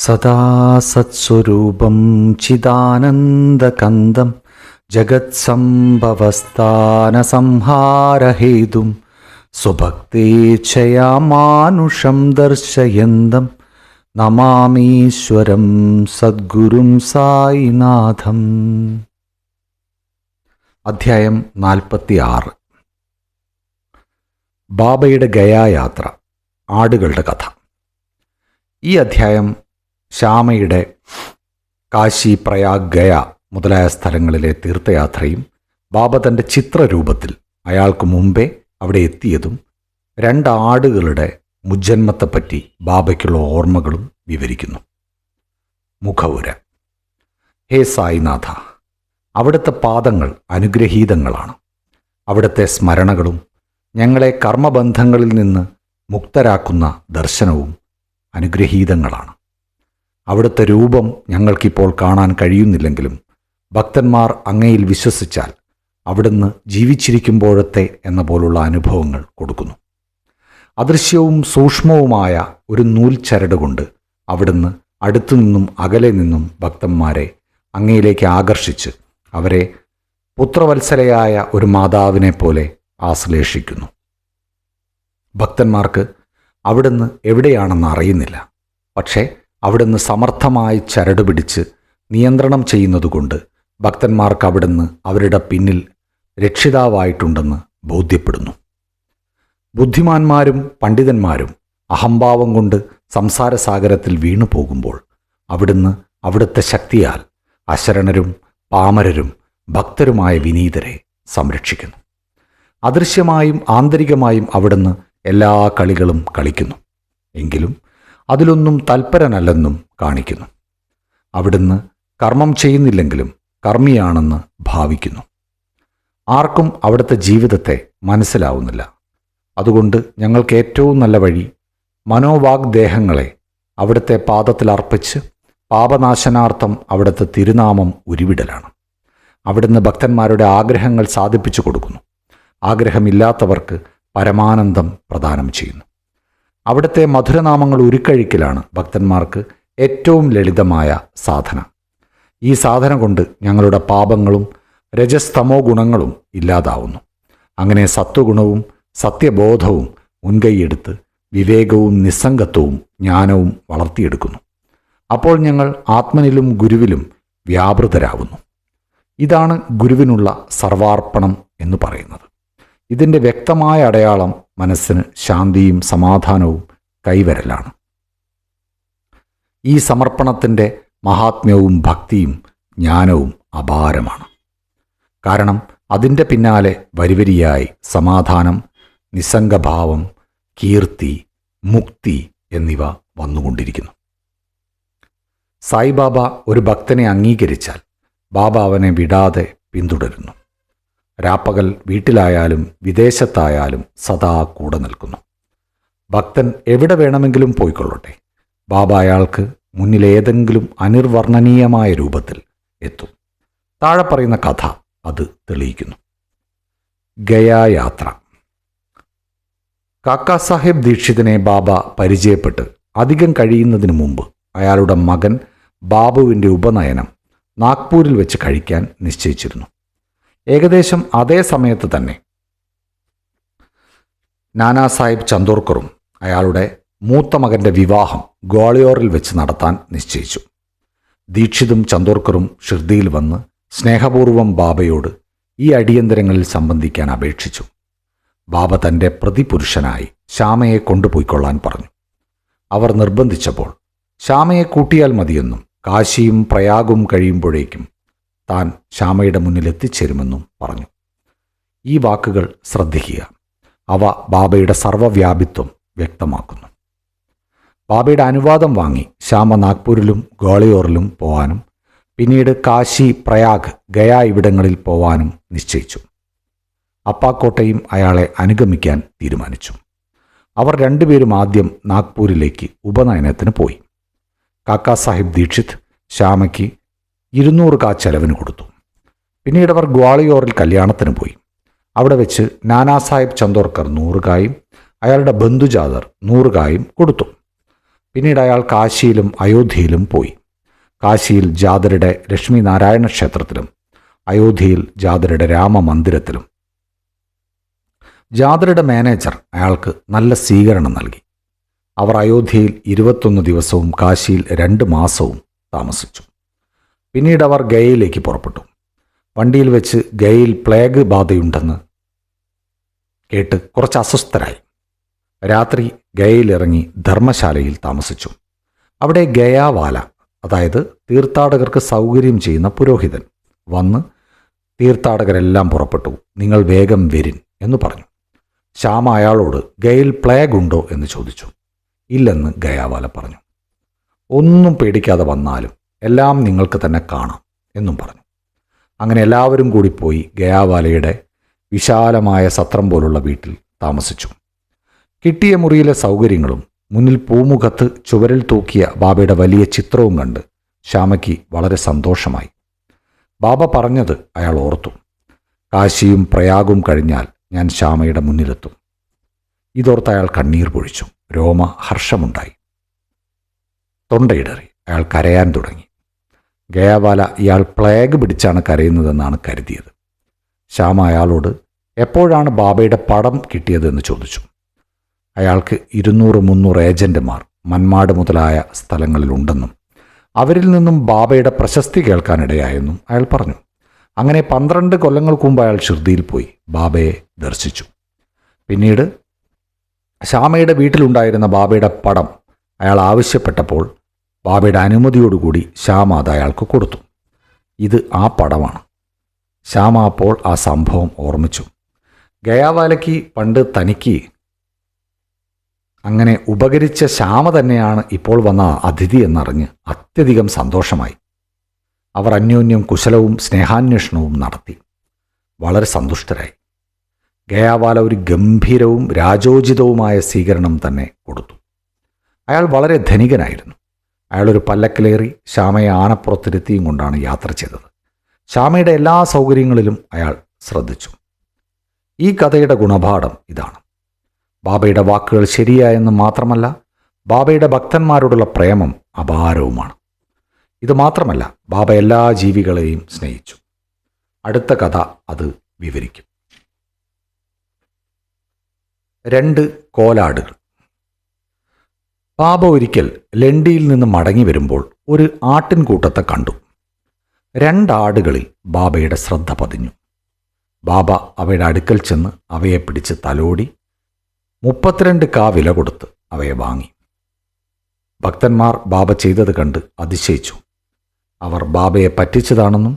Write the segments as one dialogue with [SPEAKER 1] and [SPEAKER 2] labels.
[SPEAKER 1] സദാ സത്സ്വരൂപം ചിദാനന്ദകന്ദം ജഗത്സംഭവസ്ഥാനസംഹാരഹേതും സ്വഭക്തേച്ഛയാ മാനുഷം ദർശയന്തം നമാമീശ്വരം സദ്ഗുരും സായിനാഥം. അധ്യായം 46. ബാബയുടെ ഗയായാത്ര, ആടുകളുടെ കഥ. ഈ അധ്യായം ശ്യാമയുടെ കാശി, പ്രയാഗ്, ഗയ മുതലായ സ്ഥലങ്ങളിലെ തീർത്ഥയാത്രയും ബാബ തൻ്റെ ചിത്രരൂപത്തിൽ അയാൾക്ക് മുമ്പേ അവിടെ എത്തിയതും 2 ആടുകളുടെ മുജ്ജന്മത്തെപ്പറ്റി ബാബയ്ക്കുള്ള ഓർമ്മകളും വിവരിക്കുന്നു. മുഖവുര. ഹേ സായിനാഥ, അവിടുത്തെ പാദങ്ങൾ അനുഗ്രഹീതങ്ങളാണ്. അവിടുത്തെ സ്മരണകളും ഞങ്ങളെ കർമ്മബന്ധങ്ങളിൽ നിന്ന് മുക്തരാക്കുന്ന ദർശനവും അനുഗ്രഹീതങ്ങളാണ്. അവിടുത്തെ രൂപം ഞങ്ങൾക്കിപ്പോൾ കാണാൻ കഴിയുന്നില്ലെങ്കിലും ഭക്തന്മാർ അങ്ങയിൽ വിശ്വസിച്ചാൽ അവിടുന്ന് ജീവിച്ചിരിക്കുമ്പോഴത്തെ എന്ന പോലുള്ള അനുഭവങ്ങൾ കൊടുക്കുന്നു. അദൃശ്യവും സൂക്ഷ്മവുമായ ഒരു നൂൽച്ചരട് കൊണ്ട് അവിടുന്ന് അടുത്തുനിന്നും അകലെ നിന്നും ഭക്തന്മാരെ അങ്ങയിലേക്ക് ആകർഷിച്ച് അവരെ പുത്രവത്സലയായ ഒരു മാതാവിനെ പോലെ ആശ്ലേഷിക്കുന്നു. ഭക്തന്മാർക്ക് അവിടുന്ന് എവിടെയാണെന്ന് അറിയുന്നില്ല. പക്ഷേ അവിടുന്ന് സമർത്ഥമായി ചരട് പിടിച്ച് നിയന്ത്രണം ചെയ്യുന്നതുകൊണ്ട് ഭക്തന്മാർക്ക് അവിടുന്ന് അവരുടെ പിന്നിൽ രക്ഷിതാവായിട്ടുണ്ടെന്ന് ബോധ്യപ്പെടുന്നു. ബുദ്ധിമാന്മാരും പണ്ഡിതന്മാരും അഹംഭാവം കൊണ്ട് സംസാരസാഗരത്തിൽ വീണു പോകുമ്പോൾ അവിടുന്ന് അവിടുത്തെ ശക്തിയാൽ അശരണരും പാമരരും ഭക്തരുമായ വിനീതരെ സംരക്ഷിക്കുന്നു. അദൃശ്യമായും ആന്തരികമായും അവിടുന്ന് എല്ലാ കളികളും കളിക്കുന്നു. എങ്കിലും അതിലൊന്നും തൽപരനല്ലെന്നും കാണിക്കുന്നു. അവിടുന്ന് കർമ്മം ചെയ്യുന്നില്ലെങ്കിലും കർമ്മിയാണെന്ന് ഭാവിക്കുന്നു. ആർക്കും അവിടുത്തെ ജീവിതത്തെ മനസ്സിലാവുന്നില്ല. അതുകൊണ്ട് ഞങ്ങൾക്ക് ഏറ്റവും നല്ല വഴി മനോവാഗ്ദേഹങ്ങളെ അവിടുത്തെ പാദത്തിൽ അർപ്പിച്ച് പാപനാശനാർത്ഥം അവിടുത്തെ തിരുനാമം ഉരുവിടലാണ്. അവിടുന്ന് ഭക്തന്മാരുടെ ആഗ്രഹങ്ങൾ സാധിപ്പിച്ചു കൊടുക്കുന്നു. ആഗ്രഹമില്ലാത്തവർക്ക് പരമാനന്ദം പ്രദാനം ചെയ്യുന്നു. അവിടുത്തെ മധുരനാമങ്ങൾ ഉരുക്കഴിക്കലാണ് ഭക്തന്മാർക്ക് ഏറ്റവും ലളിതമായ സാധന. ഈ സാധന കൊണ്ട് ഞങ്ങളുടെ പാപങ്ങളും രജസ്തമോ ഗുണങ്ങളും ഇല്ലാതാവുന്നു. അങ്ങനെ സത്വഗുണവും സത്യബോധവും മുൻകൈയെടുത്ത് വിവേകവും നിസ്സംഗത്വവും ജ്ഞാനവും വളർത്തിയെടുക്കുന്നു. അപ്പോൾ ഞങ്ങൾ ആത്മനിലും ഗുരുവിലും വ്യാപൃതരാകുന്നു. ഇതാണ് ഗുരുവിനുള്ള സർവാർപ്പണം എന്ന് പറയുന്നത്. ഇതിൻ്റെ വ്യക്തമായ അടയാളം മനസ്സിന് ശാന്തിയും സമാധാനവും കൈവരലാണ്. ഈ സമർപ്പണത്തിൻ്റെ മഹാത്മ്യവും ഭക്തിയും ജ്ഞാനവും അപാരമാണ്. കാരണം അതിൻ്റെ പിന്നാലെ വരിവരിയായി സമാധാനം, നിസ്സംഗഭാവം, കീർത്തി, മുക്തി എന്നിവ വന്നുകൊണ്ടിരിക്കുന്നു. സായിബാബ ഒരു ഭക്തനെ അംഗീകരിച്ചാൽ ബാബ അവനെ വിടാതെ പിന്തുടരുന്നു. രാപ്പകൽ വീട്ടിലായാലും വിദേശത്തായാലും സദാ കൂടെ നിൽക്കുന്നു. ഭക്തൻ എവിടെ വേണമെങ്കിലും പോയിക്കൊള്ളട്ടെ, ബാബ അയാൾക്ക് മുന്നിലേതെങ്കിലും അനിർവർണ്ണനീയമായ രൂപത്തിൽ എത്തും. താഴെ പറയുന്ന കഥ അത് തെളിയിക്കുന്നു. ഗയായാത്ര. കാക്കാ സാഹേബ് ദീക്ഷിതിനെ ബാബ പരിചയപ്പെട്ട് അധികം കഴിയുന്നതിന് മുമ്പ് അയാളുടെ മകൻ ബാബുവിൻ്റെ ഉപനയനം നാഗ്പൂരിൽ വെച്ച് കഴിക്കാൻ നിശ്ചയിച്ചിരുന്നു. ഏകദേശം അതേ സമയത്ത് തന്നെ നാനാ സാഹിബ് ചന്ദോർക്കറും അയാളുടെ മൂത്ത മകൻ്റെ വിവാഹം ഗ്വാളിയോറിൽ വെച്ച് നടത്താൻ നിശ്ചയിച്ചു. ദീക്ഷിതും ചന്ദോർക്കറും ഷിർദിയിൽ വന്ന് സ്നേഹപൂർവ്വം ബാബയോട് ഈ അടിയന്തരങ്ങളിൽ സംബന്ധിക്കാൻ അപേക്ഷിച്ചു. ബാബ തൻ്റെ പ്രതിപുരുഷനായി ശ്യാമയെ കൊണ്ടുപോയിക്കൊള്ളാൻ പറഞ്ഞു. അവർ നിർബന്ധിച്ചപ്പോൾ ശ്യാമയെ കൂട്ടിയാൽ മതിയെന്നും കാശിയും പ്രയാഗും കഴിയുമ്പോഴേക്കും താൻ ശ്യാമയുടെ മുന്നിൽ എത്തിച്ചേരുമെന്നും പറഞ്ഞു. ഈ വാക്കുകൾ ശ്രദ്ധിക്കുക. അവ ബാബയുടെ സർവ്വവ്യാപിത്വം വ്യക്തമാക്കുന്നു. ബാബയുടെ അനുവാദം വാങ്ങി ശ്യാമ നാഗ്പൂരിലും ഗ്വാളിയോറിലും പോവാനും പിന്നീട് കാശി, പ്രയാഗ്, ഗയ ഇവിടങ്ങളിൽ പോവാനും നിശ്ചയിച്ചു. അപ്പാക്കോട്ടയും അയാളെ അനുഗമിക്കാൻ തീരുമാനിച്ചു. അവർ 2 പേരും ആദ്യം നാഗ്പൂരിലേക്ക് ഉപനയനത്തിന് പോയി. കാക്കാ സാഹിബ് ദീക്ഷിത് ശ്യാമയ്ക്ക് 200 കാ ചെലവിന് കൊടുത്തു. പിന്നീട് അവർ ഗ്വാളിയോറിൽ കല്യാണത്തിന് പോയി. അവിടെ വെച്ച് നാനാ സാഹിബ് ചന്ദോർക്കർ 100 കായും അയാളുടെ ബന്ധുജാതർ 100 കായും കൊടുത്തു. പിന്നീട് അയാൾ കാശിയിലും അയോധ്യയിലും പോയി. കാശിയിൽ ജാതരുടെ ലക്ഷ്മി നാരായണ ക്ഷേത്രത്തിലും അയോധ്യയിൽ ജാതരുടെ രാമമന്ദിരത്തിലും. ജാതരുടെ മാനേജർ അയാൾക്ക് നല്ല സ്വീകരണം നൽകി. അവർ അയോധ്യയിൽ 21 ദിവസവും കാശിയിൽ 2 മാസവും താമസിച്ചു. പിന്നീട് അവർ ഗയയിലേക്ക് പുറപ്പെട്ടു. വണ്ടിയിൽ വെച്ച് ഗയയിൽ പ്ലേഗ് ബാധയുണ്ടെന്ന് കേട്ട് കുറച്ച് അസ്വസ്ഥരായി. രാത്രി ഗയയിലിറങ്ങി ധർമ്മശാലയിൽ താമസിച്ചു. അവിടെ ഗയാവാല, അതായത് തീർത്ഥാടകർക്ക് സൗകര്യം ചെയ്യുന്ന പുരോഹിതൻ, വന്ന് തീർത്ഥാടകരെല്ലാം പുറപ്പെട്ടു, നിങ്ങൾ വേഗം വരിൻ എന്ന് പറഞ്ഞു. ശ്യാമ അയാളോട് ഗയയിൽ പ്ലേഗ് ഉണ്ടോ എന്ന് ചോദിച്ചു. ഇല്ലെന്ന് ഗയാവാല പറഞ്ഞു. ഒന്നും പേടിക്കാതെ വന്നാലും എല്ലാം നിങ്ങൾക്ക് തന്നെ കാണാം എന്നും പറഞ്ഞു. അങ്ങനെ എല്ലാവരും കൂടി പോയി ഗയാവാലയുടെ വിശാലമായ സത്രം പോലുള്ള വീട്ടിൽ താമസിച്ചു. കിട്ടിയ മുറിയിലെ സൗകര്യങ്ങളും മുന്നിൽ പൂമുഖത്ത് ചുവരിൽ തൂക്കിയ ബാബയുടെ വലിയ ചിത്രവും കണ്ട് ശ്യാമയ്ക്ക് വളരെ സന്തോഷമായി. ബാബ പറഞ്ഞത് അയാൾ ഓർത്തു. കാശിയും പ്രയാഗും കഴിഞ്ഞാൽ ഞാൻ ശ്യാമയുടെ മുന്നിലെത്തും. ഇതോർത്ത് അയാൾ കണ്ണീർ പൊഴിച്ചു. ഹർഷമുണ്ടായി. തൊണ്ടയിടറി. അയാൾ കരയാൻ തുടങ്ങി. ഗയാവാല ഇയാൾ പ്ലേഗ് പിടിച്ചാണ് കരയുന്നതെന്നാണ് കരുതിയത്. ശ്യാമ അയാളോട് എപ്പോഴാണ് ബാബയുടെ പടം കിട്ടിയതെന്ന് ചോദിച്ചു. അയാൾക്ക് 200-300 ഏജന്റുമാർ മന്മാട് മുതലായ സ്ഥലങ്ങളിലുണ്ടെന്നും അവരിൽ നിന്നും ബാബയുടെ പ്രശസ്തി കേൾക്കാനിടയായെന്നും അയാൾ പറഞ്ഞു. അങ്ങനെ 12 കൊല്ലങ്ങൾക്ക് മുമ്പ് അയാൾ ഷിർദിയിൽ പോയി ബാബയെ ദർശിച്ചു. പിന്നീട് ശ്യാമയുടെ വീട്ടിലുണ്ടായിരുന്ന ബാബയുടെ പടം അയാൾ ആവശ്യപ്പെട്ടപ്പോൾ ബാബയുടെ അനുമതിയോടുകൂടി ശ്യാമ അത് അയാൾക്ക് കൊടുത്തു. ഇത് ആ പടമാണ്. ശ്യാമ അപ്പോൾ ആ സംഭവം ഓർമ്മിച്ചു. ഗയാവാലയ്ക്ക് പണ്ട് തനിക്ക് അങ്ങനെ ഉപകരിച്ച ശ്യാമ തന്നെയാണ് ഇപ്പോൾ വന്ന അതിഥി എന്നറിഞ്ഞ് അത്യധികം സന്തോഷമായി. അവർ അന്യോന്യം കുശലവും സ്നേഹാന്വേഷണവും നടത്തി. വളരെ സന്തുഷ്ടരായി. ഗയാവാല ഒരു ഗംഭീരവും രാജോചിതവുമായ സ്വീകരണം തന്നെ കൊടുത്തു. അയാൾ വളരെ ധനികനായിരുന്നു. അയാളൊരു പല്ലക്കിലേറി ശ്യാമയെ ആനപ്പുറത്തിരുത്തിയും കൊണ്ടാണ് യാത്ര ചെയ്തത്. ശ്യാമയുടെ എല്ലാ സൗകര്യങ്ങളിലും അയാൾ ശ്രദ്ധിച്ചു. ഈ കഥയുടെ ഗുണപാഠം ഇതാണ്. ബാബയുടെ വാക്കുകൾ ശരിയായെന്ന് മാത്രമല്ല, ബാബയുടെ ഭക്തന്മാരോടുള്ള പ്രേമം അപാരവുമാണ്. ഇത് മാത്രമല്ല, ബാബ എല്ലാ ജീവികളെയും സ്നേഹിച്ചു. അടുത്ത കഥ അത് വിവരിക്കും. 2 കോലാടുകൾ. ബാബ ഒരിക്കൽ ലണ്ടിയിൽ നിന്ന് മടങ്ങി വരുമ്പോൾ ഒരു ആട്ടിൻകൂട്ടത്തെ കണ്ടു. 2 ആടുകളിൽ ബാബയുടെ ശ്രദ്ധ പതിഞ്ഞു. ബാബ അവയുടെ അടുക്കൽ ചെന്ന് അവയെ പിടിച്ച് തലോടി 32 കാ വില കൊടുത്ത് അവയെ വാങ്ങി. ഭക്തന്മാർ ബാബ ചെയ്തത് കണ്ട് അതിശയിച്ചു. അവർ ബാബയെ പറ്റിച്ചതാണെന്നും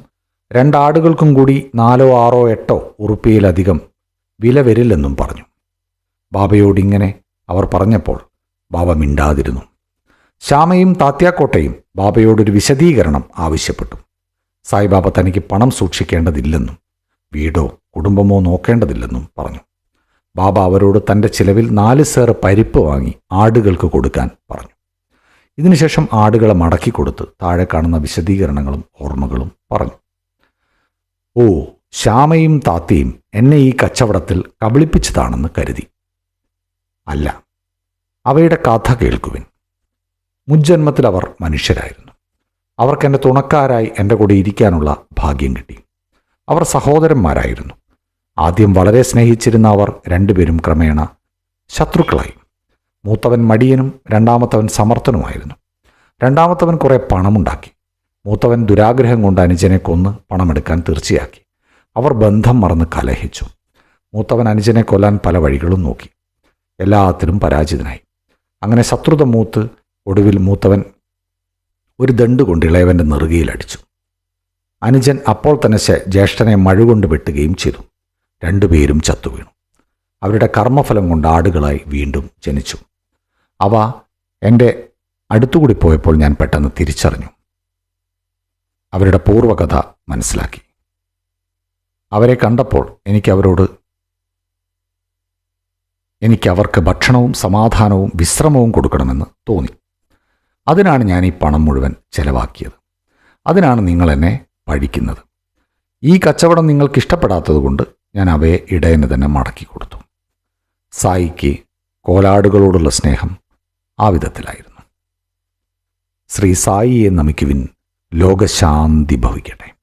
[SPEAKER 1] 2 ആടുകൾക്കും കൂടി 4, 6, 8 ഉറുപ്പിയിലധികം വില വരില്ലെന്നും പറഞ്ഞു. ബാബയോടിങ്ങനെ അവർ പറഞ്ഞപ്പോൾ ബാബ മിണ്ടാതിരുന്നു. ശ്യാമയും താത്യാക്കോട്ടയും ബാബയോടൊരു വിശദീകരണം ആവശ്യപ്പെട്ടു. സായിബാബ തനിക്ക് പണം സൂക്ഷിക്കേണ്ടതില്ലെന്നും വീടോ കുടുംബമോ നോക്കേണ്ടതില്ലെന്നും പറഞ്ഞു. ബാബ അവരോട് തൻ്റെ ചിലവിൽ 4 സേർ പരിപ്പ് വാങ്ങി ആടുകൾക്ക് കൊടുക്കാൻ പറഞ്ഞു. ഇതിനുശേഷം ആടുകളെ മടക്കി കൊടുത്ത് താഴെ കാണുന്ന വിശദീകരണങ്ങളും ഓർമ്മകളും പറഞ്ഞു. ഓ, ശ്യാമയും താത്തയും എന്നെ ഈ കച്ചവടത്തിൽ കബളിപ്പിച്ചതാണെന്ന് കരുതി. അല്ല, അവയുടെ കഥ കേൾക്കുവിൻ. മുജ്ജന്മത്തിൽ അവർ മനുഷ്യരായിരുന്നു. അവർക്ക് എൻ്റെ തുണക്കാരായി എൻ്റെ കൂടെ ഇരിക്കാനുള്ള ഭാഗ്യം കിട്ടി. അവർ സഹോദരന്മാരായിരുന്നു. ആദ്യം വളരെ സ്നേഹിച്ചിരുന്ന അവർ 2 പേരും ക്രമേണ ശത്രുക്കളായി. മൂത്തവൻ മടിയനും രണ്ടാമത്തവൻ സമർത്ഥനുമായിരുന്നു. രണ്ടാമത്തവൻ കുറേ പണമുണ്ടാക്കി. മൂത്തവൻ ദുരാഗ്രഹം കൊണ്ട് അനുജനെ കൊന്ന് പണമെടുക്കാൻ തീർച്ചയാക്കി. അവർ ബന്ധം മറന്ന് കലഹിച്ചു. മൂത്തവൻ അനുജനെ കൊല്ലാൻ പല വഴികളും നോക്കി. എല്ലാത്തിലും പരാജിതനായി. അങ്ങനെ ശത്രുത മൂത്ത് ഒടുവിൽ മൂത്തവൻ ഒരു ദണ്ട് കൊണ്ട് ഇളയവൻ്റെ നെറുകയിലടിച്ചു. അനുജൻ അപ്പോൾ തന്നെ ജ്യേഷ്ഠനെ മഴുകൊണ്ട് വെട്ടുകയും ചെയ്തു. 2 പേരും ചത്തുവീണു. അവരുടെ കർമ്മഫലം കൊണ്ട് ആടുകളായി വീണ്ടും ജനിച്ചു. അവ എൻ്റെ അടുത്തുകൂടി പോയപ്പോൾ ഞാൻ പെട്ടെന്ന് തിരിച്ചറിഞ്ഞു. അവരുടെ പൂർവ്വകഥ മനസ്സിലാക്കി. അവരെ കണ്ടപ്പോൾ എനിക്ക് അവർക്ക് ഭക്ഷണവും സമാധാനവും വിശ്രമവും കൊടുക്കണമെന്ന് തോന്നി. അതിനാണ് ഞാൻ ഈ പണം മുഴുവൻ ചെലവാക്കിയത്. അതിനാണ് നിങ്ങൾ എന്നെ പഴിക്കുന്നത്. ഈ കച്ചവടം നിങ്ങൾക്ക് ഇഷ്ടപ്പെടാത്തതുകൊണ്ട് ഞാൻ അവയെ ഇടയന് തന്നെ മടക്കി കൊടുത്തു. സായിക്ക് കോലാടുകളോടുള്ള സ്നേഹം ആ വിധത്തിലായിരുന്നു. ശ്രീ സായിയെ നമിക്കുവിൻ. ലോകശാന്തി ഭവിക്കട്ടെ.